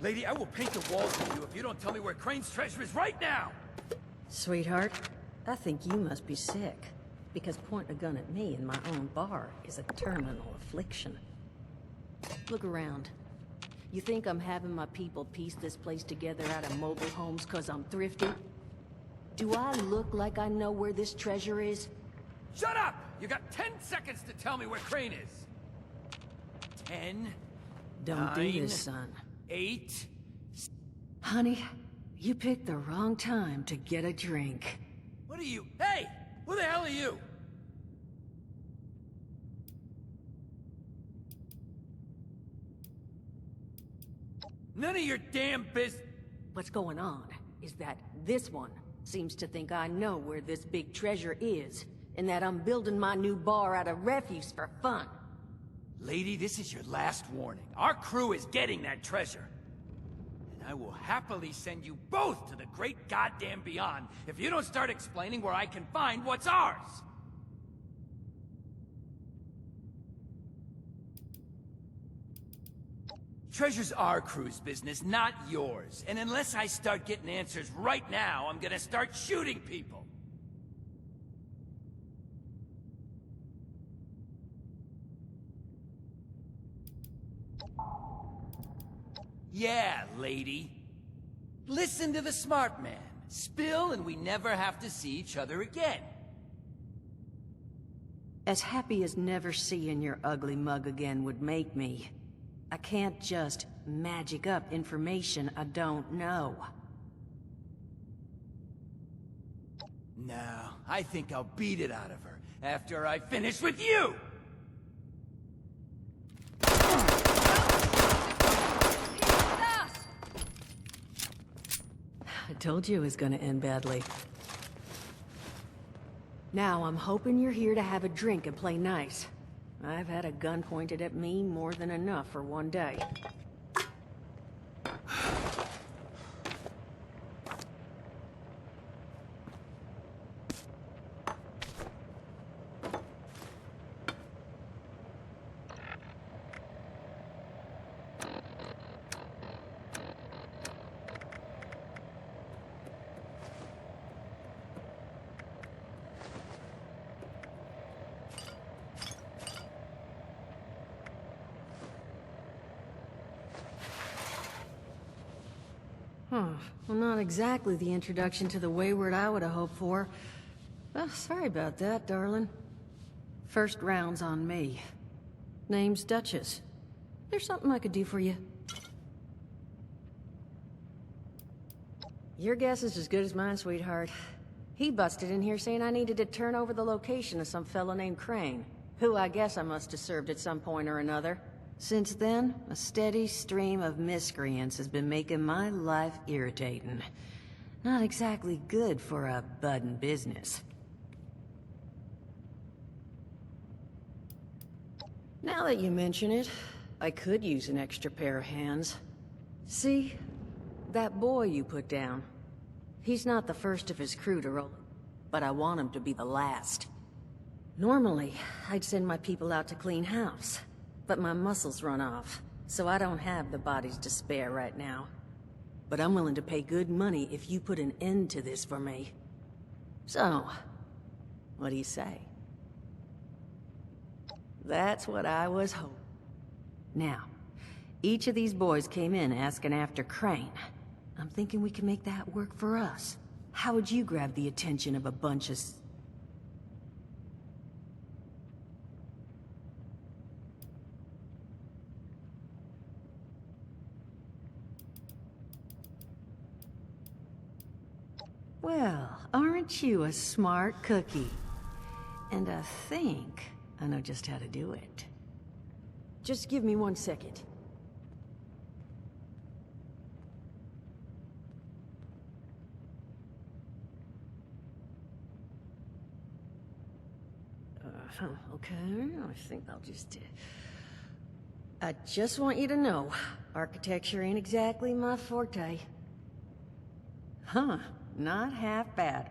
Lady, I will paint the walls with you if you don't tell me where Crane's treasure is right now! Sweetheart, I think you must be sick. Because pointing a gun at me in my own bar is a terminal affliction. Look around. You think I'm having my people piece this place together out of mobile homes cause I'm thrifty? Do I look like I know where this treasure is? Shut up! You got 10 seconds to tell me where Crane is. 10... Don't do this, son. 8... Honey, you picked the wrong time to get a drink. What are you... Hey! Who the hell are you? None of your damn What's going on is that this one seems to think I know where this big treasure is, and that I'm building my new bar out of refuse for fun. Lady, this is your last warning. Our crew is getting that treasure. And I will happily send you both to the great goddamn beyond if you don't start explaining where I can find what's ours! Treasure's our crew's business, not yours. And unless I start getting answers right now, I'm gonna start shooting people. Yeah, lady. Listen to the smart man. Spill and we never have to see each other again. As happy as never seeing your ugly mug again would make me, I can't just magic up information I don't know. No, I think I'll beat it out of her after I finish with you! I told you it was gonna end badly. Now I'm hoping you're here to have a drink and play nice. I've had a gun pointed at me more than enough for one day. Well, not exactly the introduction to the Wayward I would have hoped for. Well, sorry about that, darling. First round's on me. Name's Duchess. There's something I could do for you. Your guess is as good as mine, sweetheart. He busted in here saying I needed to turn over the location of some fellow named Crane, who I guess I must have served at some point or another. Since then, a steady stream of miscreants has been making my life irritating. Not exactly good for a budding business. Now that you mention it, I could use an extra pair of hands. See? That boy you put down. He's not the first of his crew to roll, but I want him to be the last. Normally, I'd send my people out to clean house. But my muscles run off, so I don't have the bodies to spare right now. But I'm willing to pay good money if you put an end to this for me. So, what do you say? That's what I was hoping. Now, each of these boys came in asking after Crane. I'm thinking we can make that work for us. How would you grab the attention of a bunch of... Well, aren't you a smart cookie? And I think I know just how to do it. Just give me 1 second. Okay, I think I'll just... I just want you to know, architecture ain't exactly my forte. Huh. Not half bad.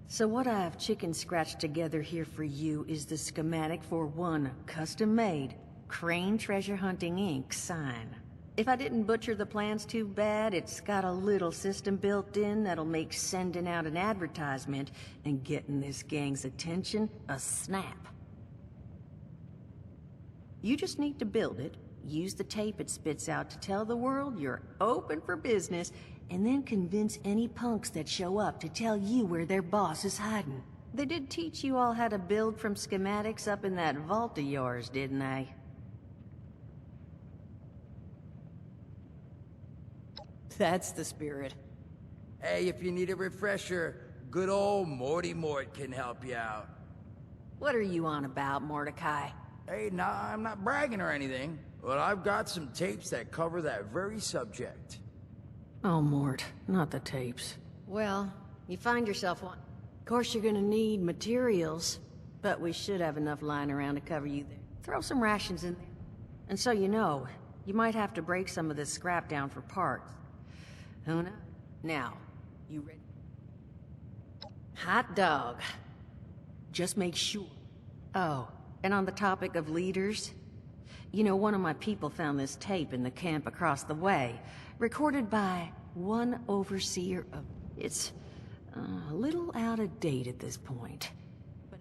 So what I've chicken scratched together here for you is the schematic for one custom-made Crane Treasure Hunting Inc. sign. If I didn't butcher the plans too bad, it's got a little system built in that'll make sending out an advertisement and getting this gang's attention a snap. You just need to build it, use the tape it spits out to tell the world you're open for business, and then convince any punks that show up to tell you where their boss is hiding. They did teach you all how to build from schematics up in that vault of yours, didn't they? That's the spirit. Hey, if you need a refresher, good old Morty Mort can help you out. What are you on about, Mordecai? Hey, nah, I'm not bragging or anything, but I've got some tapes that cover that very subject. Oh, Mort, not the tapes. Well, you find yourself one. Of course you're gonna need materials, but we should have enough lying around to cover you there. Throw some rations in there. And so you know, you might have to break some of this scrap down for parts. Who knows? Now, you ready? Hot dog. Just make sure. Oh, and on the topic of leaders, you know, one of my people found this tape in the camp across the way, recorded by one overseer of... It's a little out of date at this point. But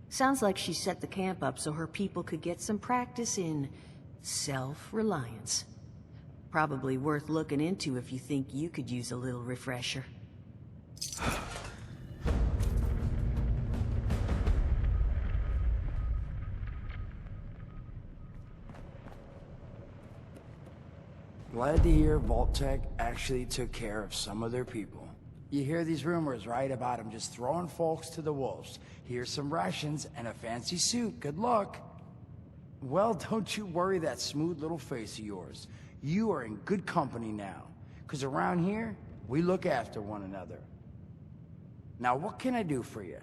sounds like she set the camp up so her people could get some practice in self-reliance. Probably worth looking into if you think you could use a little refresher. Glad to hear Vault-Tec actually took care of some of their people. You hear these rumors, right, about them just throwing folks to the wolves. Here's some rations and a fancy suit. Good luck. Well, don't you worry that smooth little face of yours. You are in good company now. 'Cause around here, we look after one another. Now, what can I do for you?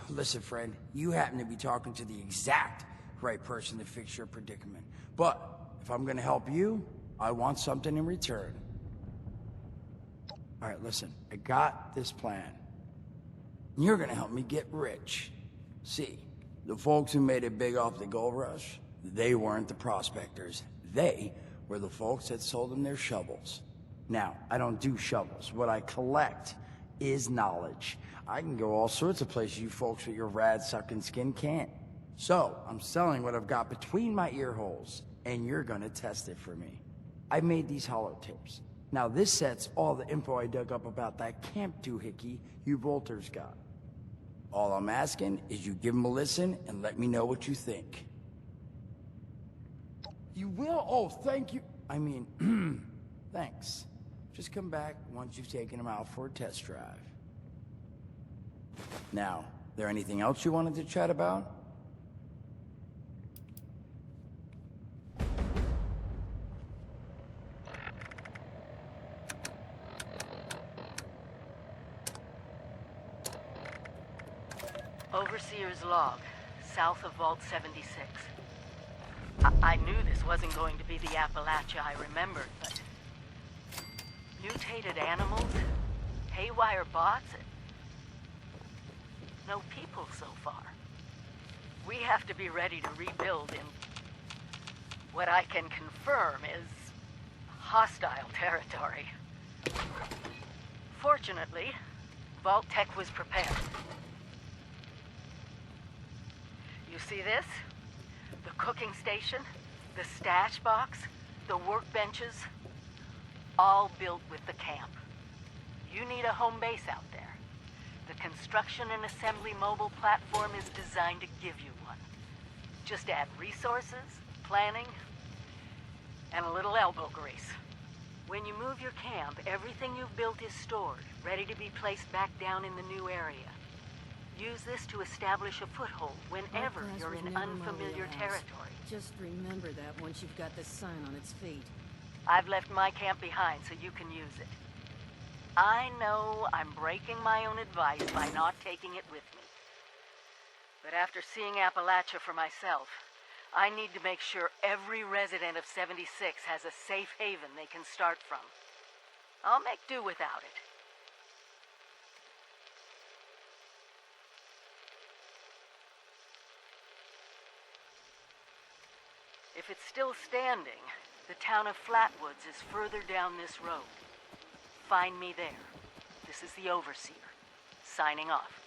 Listen, friend, you happen to be talking to the exact right person to fix your predicament. But if I'm gonna help you, I want something in return. All right, listen, I got this plan. You're gonna help me get rich. See, the folks who made it big off the gold rush, they weren't the prospectors. They were the folks that sold them their shovels. Now, I don't do shovels. What I collect is knowledge. I can go all sorts of places you folks with your rad-sucking skin can't. So, I'm selling what I've got between my ear holes, and you're gonna test it for me. I made these holotapes. Now this sets all the info I dug up about that camp doohickey you Volters got. All I'm asking is you give them a listen and let me know what you think. You will? Oh, thank you. I mean, thanks. Just come back once you've taken them out for a test drive. Now, there anything else you wanted to chat about? Overseer's log, south of Vault 76. I knew this wasn't going to be the Appalachia I remembered, but... mutated animals? Haywire bots? No people so far. We have to be ready to rebuild in... what I can confirm is... hostile territory. Fortunately, Vault-Tec was prepared. You see this? The cooking station, the stash box, the workbenches, all built with the camp. You need a home base out there. The construction and assembly mobile platform is designed to give you one. Just add resources, planning, and a little elbow grease. When you move your camp, everything you've built is stored, ready to be placed back down in the new area. Use this to establish a foothold whenever you're in unfamiliar territory. Just remember that once you've got this sign on its feet. I've left my camp behind so you can use it. I know I'm breaking my own advice by not taking it with me. But after seeing Appalachia for myself, I need to make sure every resident of 76 has a safe haven they can start from. I'll make do without it. If it's still standing, the town of Flatwoods is further down this road. Find me there. This is the Overseer, signing off.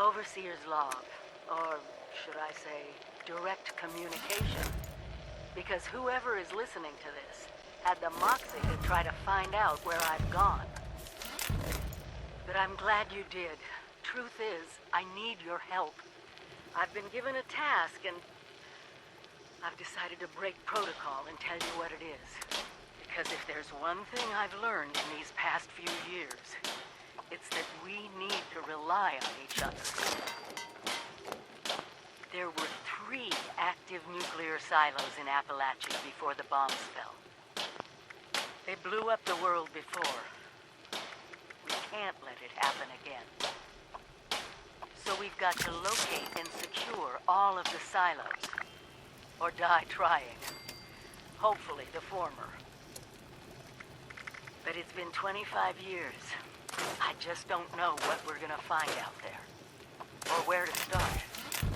Overseer's log, or should I say, direct communication. Because whoever is listening to this had the moxie to try to find out where I've gone. But I'm glad you did. Truth is, I need your help. I've been given a task and I've decided to break protocol and tell you what it is. Because if there's one thing I've learned in these past few years, it's that we need to rely on each other. There were 3 active nuclear silos in Appalachia before the bombs fell. They blew up the world before. We can't let it happen again. So we've got to locate and secure all of the silos. Or die trying. Hopefully the former. But it's been 25 years. I just don't know what we're gonna find out there. Or where to start.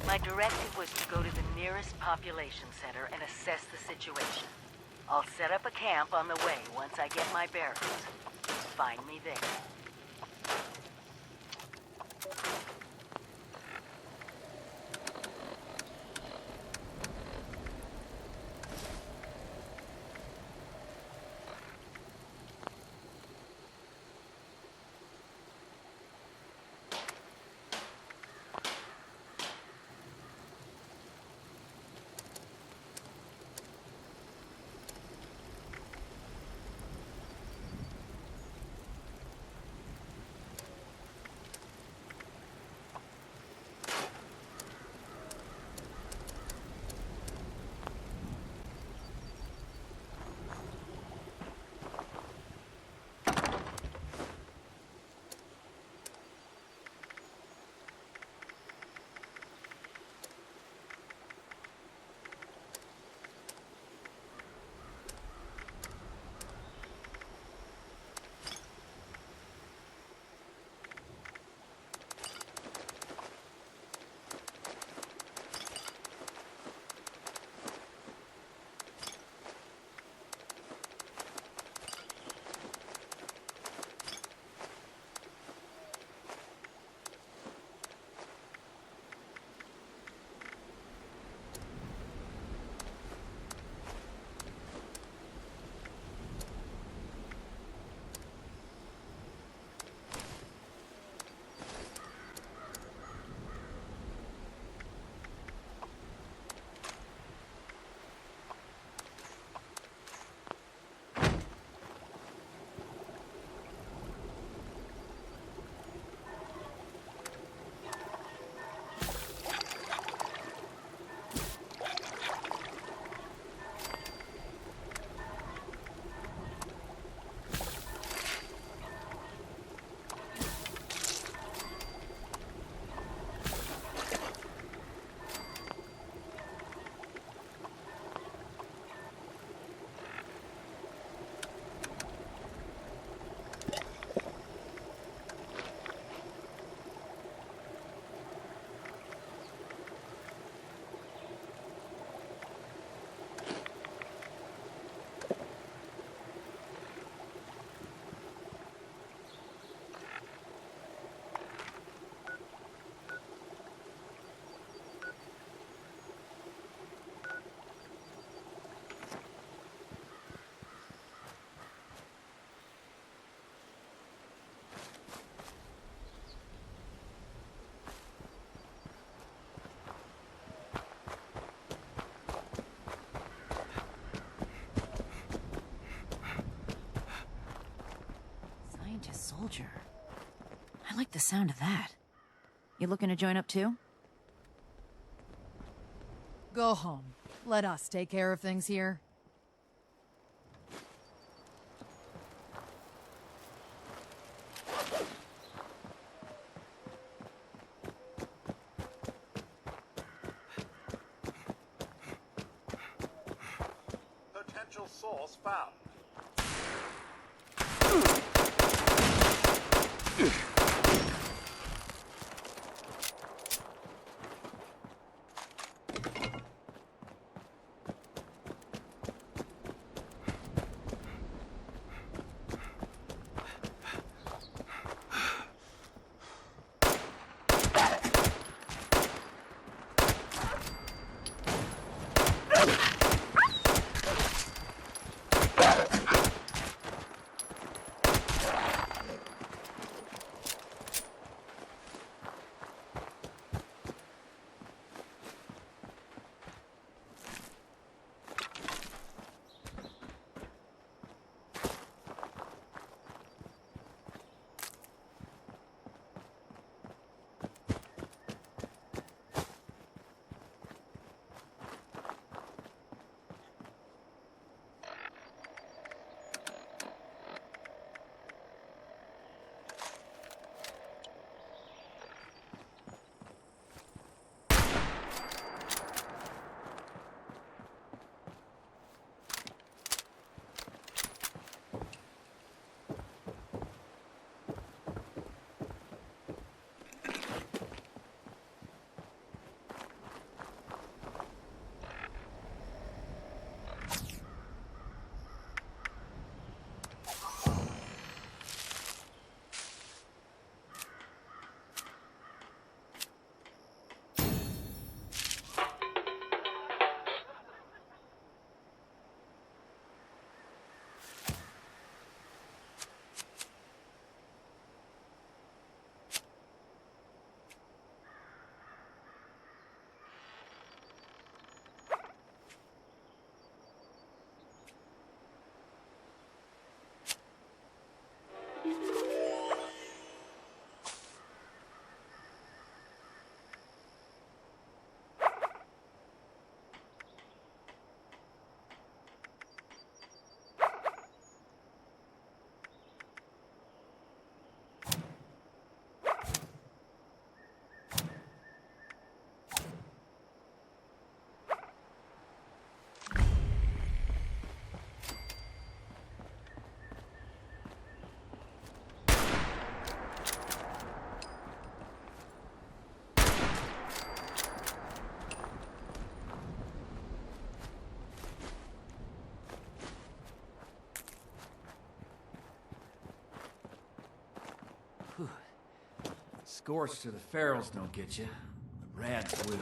My directive was to go to the nearest population center and assess the situation. I'll set up a camp on the way once I get my bearings. Find me there. Soldier. I like the sound of that. You looking to join up too? Go home. Let us take care of things here. Potential source found. Scorched or the ferals don't get you. The rads will.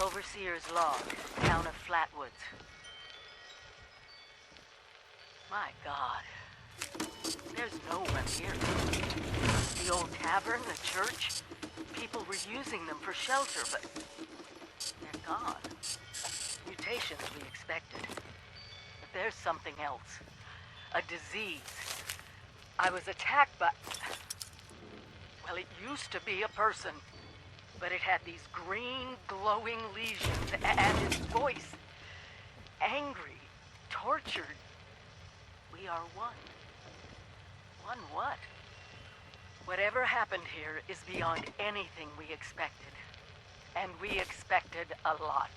Overseer's log, town of Flatwoods. My God. There's no one here. The old tavern, the church, people were using them for shelter, but they're gone. Mutations we expected. But there's something else. A disease. I was attacked by... Well, it used to be a person. But it had these green, glowing lesions, and its voice. Angry, tortured. We are one. One what? Whatever happened here is beyond anything we expected. And we expected a lot.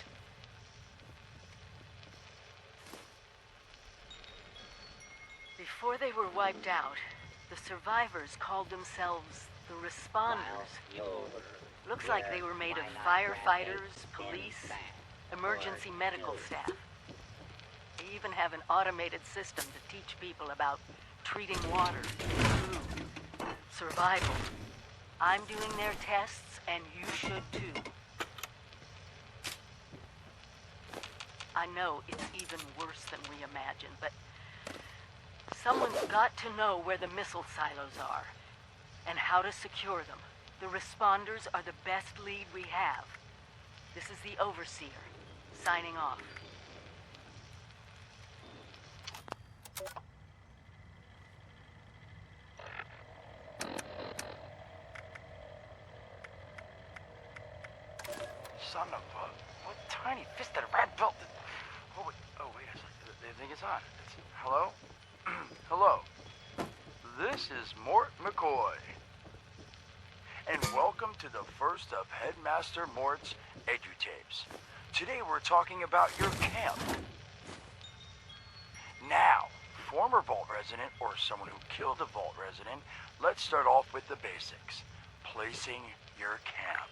Before they were wiped out, the survivors called themselves the Responders. Looks like they were made of firefighters, police, emergency medical staff. They even have an automated system to teach people about treating water, food, survival. I'm doing their tests, and you should too. I know it's even worse than we imagined, but someone's got to know where the missile silos are and how to secure them. The Responders are the best lead we have. This is the Overseer, signing off. Son of a... What tiny-fisted rat built this... Oh, wait a second. They think it's on. Hello? Hello. This is Mort McCoy. And welcome to the first of Headmaster Mort's EduTapes. Today we're talking about your camp. Now, former Vault resident or someone who killed a Vault resident, let's start off with the basics. Placing your camp.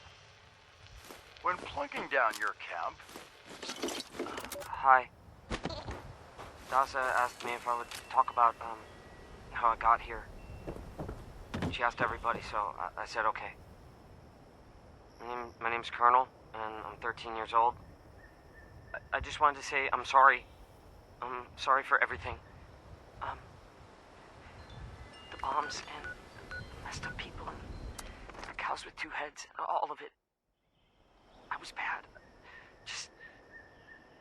When plunking down your camp... Hi. Dasa asked me if I would talk about, how I got here. She asked everybody, so I said okay. My name's Colonel, and I'm 13 years old. I just wanted to say I'm sorry. I'm sorry for everything. The bombs and messed up people and the house with two heads, all of it. I was bad. Just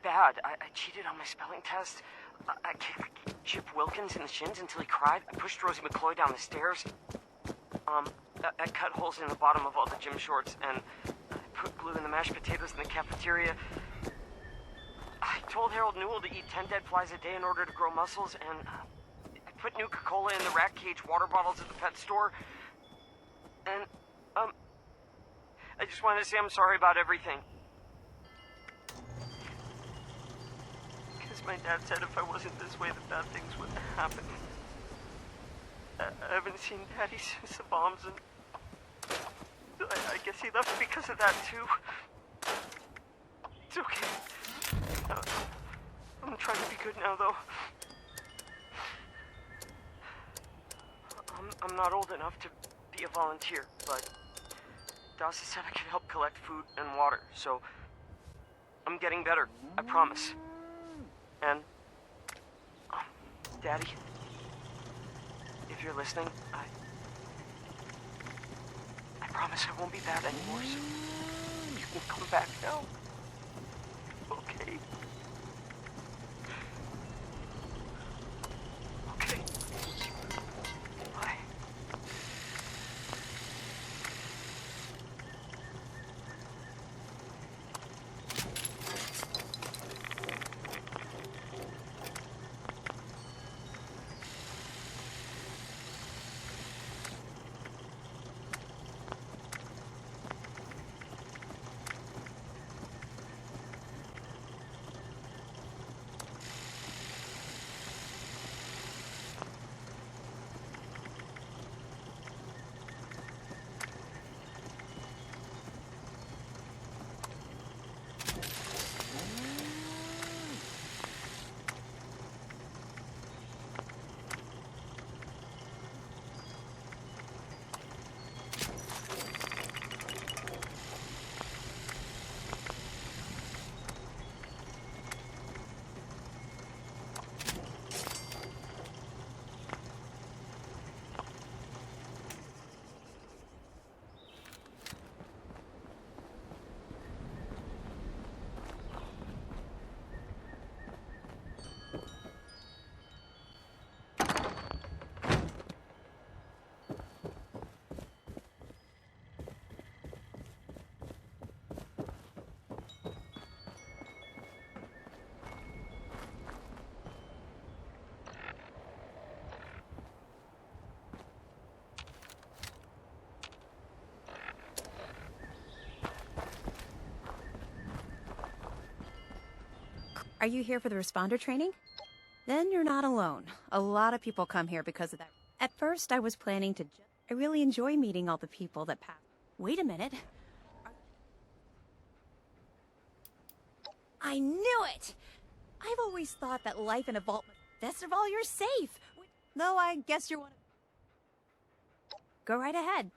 bad. I cheated on my spelling test. I kicked Chip Wilkins in the shins until he cried. I pushed Rosie McCloy down the stairs. I cut holes in the bottom of all the gym shorts, and I put glue in the mashed potatoes in the cafeteria. I told Harold Newell to eat 10 dead flies a day in order to grow muscles, and I put Nuka-Cola in the rat cage water bottles at the pet store. And, I just wanted to say I'm sorry about everything. Because my dad said if I wasn't this way, that bad things wouldn't happen. I haven't seen Daddy since the bombs, and I guess he left because of that, too. It's okay. I'm trying to be good now, though. I'm not old enough to be a volunteer, but Dasa said I could help collect food and water, so I'm getting better, I promise. And, Daddy, if you're listening, I promise I won't be bad anymore, so you can come back now. Okay? Okay. Bye. Are you here for the responder training? Then you're not alone. A lot of people come here because of that. At first, I was planning to I really enjoy meeting all the people that pass. Wait a minute. I knew it! I've always thought that life in a vault was best of all, you're safe. Though I guess you're one of... Go right ahead.